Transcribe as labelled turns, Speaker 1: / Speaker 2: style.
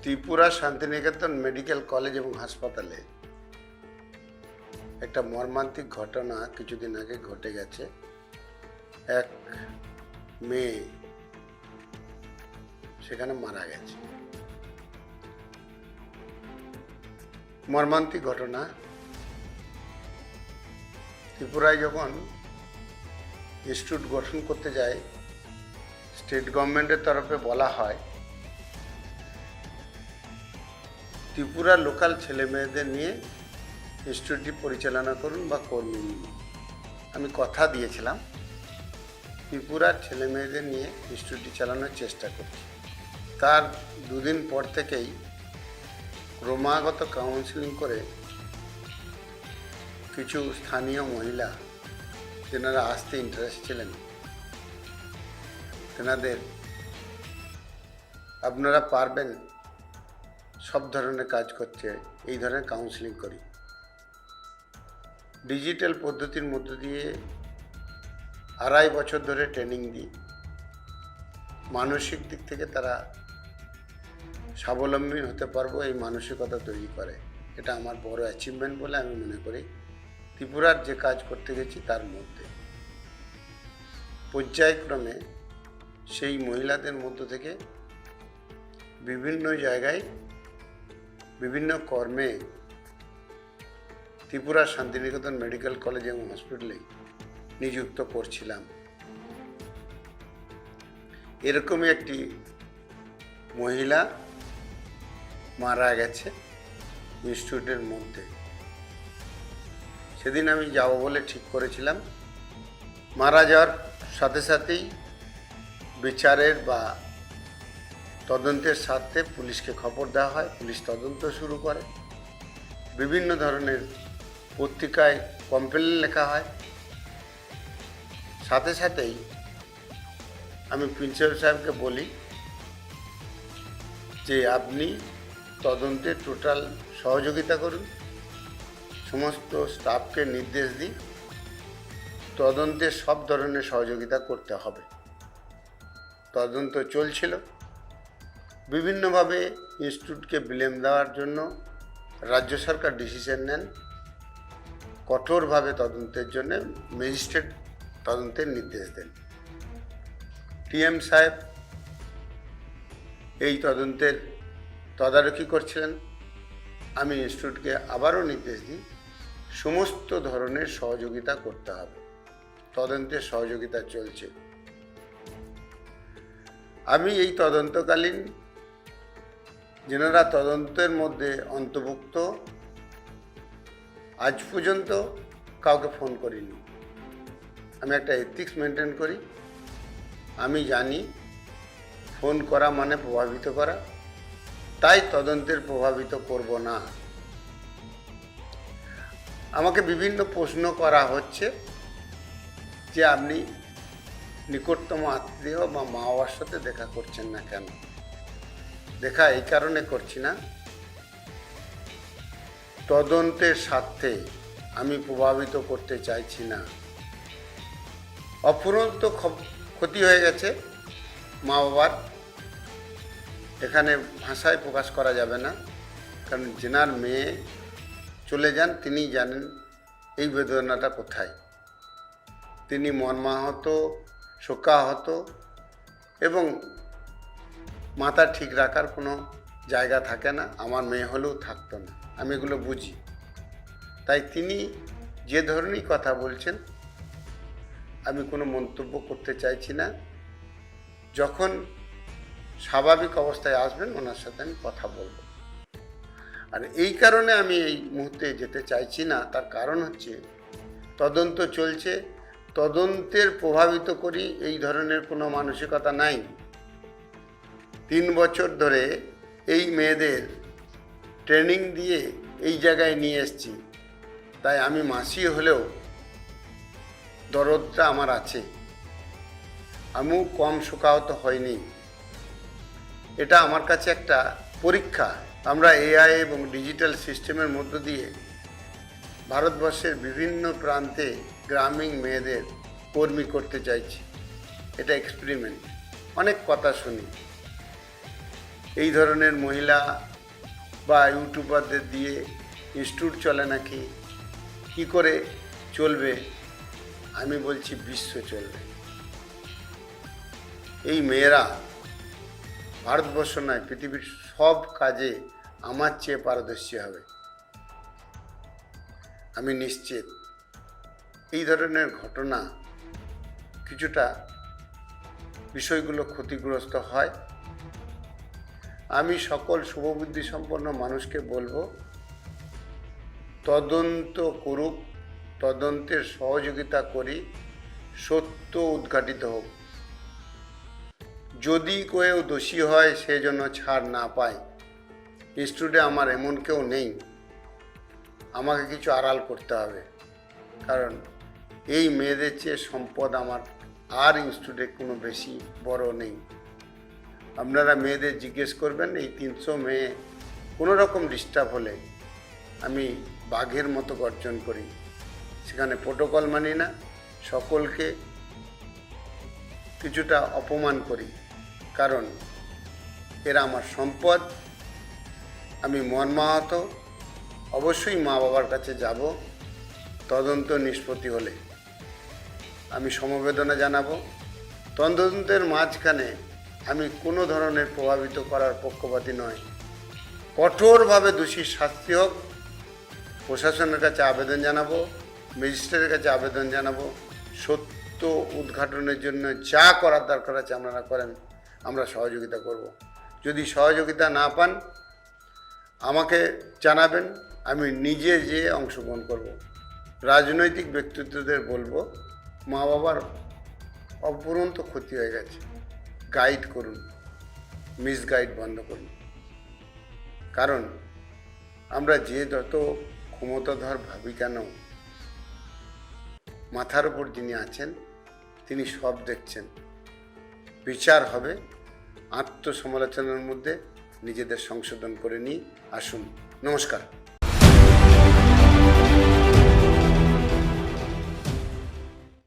Speaker 1: Tripura Santiniketan medical college এবং হাসপাতালে একটা মর্মান্তিক ঘটনা কিছুদিন আগে ঘটে গেছে। এক মেয়ে সেখানে মারা গেছে। মর্মান্তিক ঘটনা। ত্রিপুরায় যখন ইনস্টিটিউট গঠন করতে যায়, স্টেট গভর্নমেন্টের তরফে বলা হয় ত্রিপুরার লোকাল ছেলে মেয়েদের নিয়ে ইনস্টিটিউটটি পরিচালনা করুন বা কর্মী নিন। আমি কথা দিয়েছিলাম ত্রিপুরার ছেলে মেয়েদের নিয়ে ইনস্টিটিউটটি চালানোর চেষ্টা করছি। তার দুদিন পর থেকেই ক্রমাগত কাউন্সিলিং করে কিছু স্থানীয় মহিলা যেনারা আসতে ইন্টারেস্ট ছিলেন, তেনাদের আপনারা পারবেন সব ধরনের কাজ করতে এই ধরনের কাউন্সিলিং করি। ডিজিটাল পদ্ধতির মধ্য দিয়ে 2.5 বছর ধরে ট্রেনিং দিই। মানসিক দিক থেকে তারা স্বাবলম্বী হতে পারবো এই মানসিকতা তৈরি করে। এটা আমার বড় অ্যাচিভমেন্ট বলে আমি মনে করি। ত্রিপুরার যে কাজ করতে গেছি তার মধ্যে পর্যায়ক্রমে সেই মহিলাদের মধ্য থেকে বিভিন্ন জায়গায় বিভিন্ন কর্মে ত্রিপুরা শান্তিনিকেতন মেডিকেল কলেজ এবং হসপিটালে নিযুক্ত করছিলাম। এরকমই একটি মহিলা মারা গেছে ইনস্টিটিউটের মধ্যে। সেদিন আমি যাব বলে ঠিক করেছিলাম। মারা যাওয়ার সাথে সাথেই বিচারের বা তদন্তের স্বার্থে পুলিশকে খবর দেওয়া হয়। পুলিশ তদন্ত শুরু করে। বিভিন্ন ধরনের পত্রিকায় কমপ্লেন লেখা হয়। সাথে সাথেই আমি প্রিন্সিপাল সাহেবকে বলি যে আপনি তদন্তে টোটাল সহযোগিতা করুন। সমস্ত স্টাফকে নির্দেশ দিই তদন্তে সব ধরনের সহযোগিতা করতে হবে। তদন্ত চলছিল। বিভিন্নভাবে ইনস্টিটিউটকে ব্লেম দেওয়ার জন্য রাজ্য সরকার ডিসিশন নেন কঠোরভাবে তদন্তের জন্য। ম্যাজিস্ট্রেট তদন্তের নির্দেশ দেন। টিএম সাহেব এই তদন্তের তদারকি করছিলেন। আমি ইনস্টিটিউটকে আবারও নির্দেশ দিই সমস্ত ধরনের সহযোগিতা করতে হবে। তদন্তের সহযোগিতা চলছে। আমি এই তদন্তকালীন যেনারা তদন্তের মধ্যে অন্তর্ভুক্ত আজ পর্যন্ত কাউকে ফোন করিনি। আমি একটা এথিক্স মেনটেন করি। আমি জানি ফোন করা মানে প্রভাবিত করা, তাই তদন্তের প্রভাবিত করব না। আমাকে বিভিন্ন প্রশ্ন করা হচ্ছে যে আপনি নিকটতম আত্মীয় বা মা বাবার সাথে দেখা করছেন না কেন? দেখা এই কারণে করছি না, তদন্তের স্বার্থে আমি প্রভাবিত করতে চাইছি না। অফুরন্ত ক্ষতি হয়ে গেছে মা বাবার, এখানে ভাষায় প্রকাশ করা যাবে না। কারণ যেনার মেয়ে চলে যান তিনি জানেন এই বেদনাটা কোথায়। তিনি মর্মাহত, শোকাহত এবং মাথা ঠিক রাখার কোনো জায়গা থাকে না। আমার মেয়ে হলেও থাকতো না। আমি এগুলো বুঝি। তাই তিনি যে ধরনেরই কথা বলছেন আমি কোনো মন্তব্য করতে চাইছি না। যখন স্বাভাবিক অবস্থায় আসবেন ওনার সাথে আমি কথা বলবো। আর এই কারণে আমি এই মুহূর্তে যেতে চাইছি না, তার কারণ হচ্ছে তদন্ত চলছে। তদন্তের প্রভাবিত করি এই ধরনের কোনো মানসিকতা নাই। 3 বছর ধরে এই মেয়েদের ট্রেনিং দিয়ে এই জায়গায় নিয়ে এসেছি। তাই আমি মাসি হলেও দরদটা আমার আছে। আমিও কম শোকাহত হয়নি। এটা আমার কাছে একটা পরীক্ষা। আমরা এআই এবং ডিজিটাল সিস্টেমের মধ্য দিয়ে ভারতবর্ষের বিভিন্ন প্রান্তে গ্রামীণ মেয়েদের কর্মী করতে চাইছি। এটা এক্সপেরিমেন্ট। অনেক কথা শুনি, এই ধরনের মহিলা বা ইউটিউবারদের দিয়ে ইনস্টিটিউট চলে নাকি, কি করে চলবে? আমি বলছি বিশ্ব চলবে। এই মেয়েরা ভারতবর্ষ নয়, পৃথিবীর সব কাজে আমার চেয়ে পারদর্শী হবে, আমি নিশ্চিত। এই ধরনের ঘটনা কিছুটা বিষয়গুলো ক্ষতিগ্রস্ত হয়। আমি সকল শুভবুদ্ধি সম্পন্ন মানুষকে বলবো, তদন্ত করুক, তদন্তের সহযোগিতা করি, সত্য উদ্ঘাটিত হোক। যদি কেউ দোষী হয় সে যেন ছাড় না পায়। ইনস্টিটিউটে আমার এমন কেউ নেই, আমাকে কিছু আড়াল করতে হবে, কারণ এই মেয়েদের চেয়ে সম্পদ আমার আর ইনস্টিটিউটে কোনো বেশি বড় নেই। আপনারা মেয়েদের জিজ্ঞেস করবেন, এই 300 মেয়ে কোনো রকম ডিস্টার্ব হলে আমি বাঘের মতো গর্জন করি, সেখানে প্রোটোকল মানি না, সকলকে কিছুটা অপমান করি, কারণ এরা আমার সম্পদ। আমি মর্মাহত, অবশ্যই মা বাবার কাছে যাব, তদন্ত নিষ্পত্তি হলে আমি সমবেদনা জানাবো। তদন্তের মাঝখানে আমি কোনো ধরনের প্রভাবিত করার পক্ষপাতী নয়। কঠোরভাবে দোষীর শাস্তি হোক, প্রশাসনের কাছে আবেদন জানাবো, ম্যাজিস্ট্রেটের কাছে আবেদন জানাবো। সত্য উদ্ঘাটনের জন্য যা করার দরকার আছে আপনারা করেন, আমরা সহযোগিতা করব। যদি সহযোগিতা না পান আমাকে জানাবেন, আমি নিজে যেয়ে অংশগ্রহণ করব। রাজনৈতিক ব্যক্তিত্বদের বলবো, মা বাবার অপরন্ত ক্ষতি হয়ে গেছে, গাইড করুন, মিসগাইড বন্ধ করুন। কারণ আমরা যে যত ক্ষমতাধর ভাবি কেন, মাথার উপর যিনি আছেন তিনি সব দেখছেন। বিচার হবে, আত্মসমালোচনার মধ্যে নিজেদের সংশোধন করে নিই। আসুন, নমস্কার।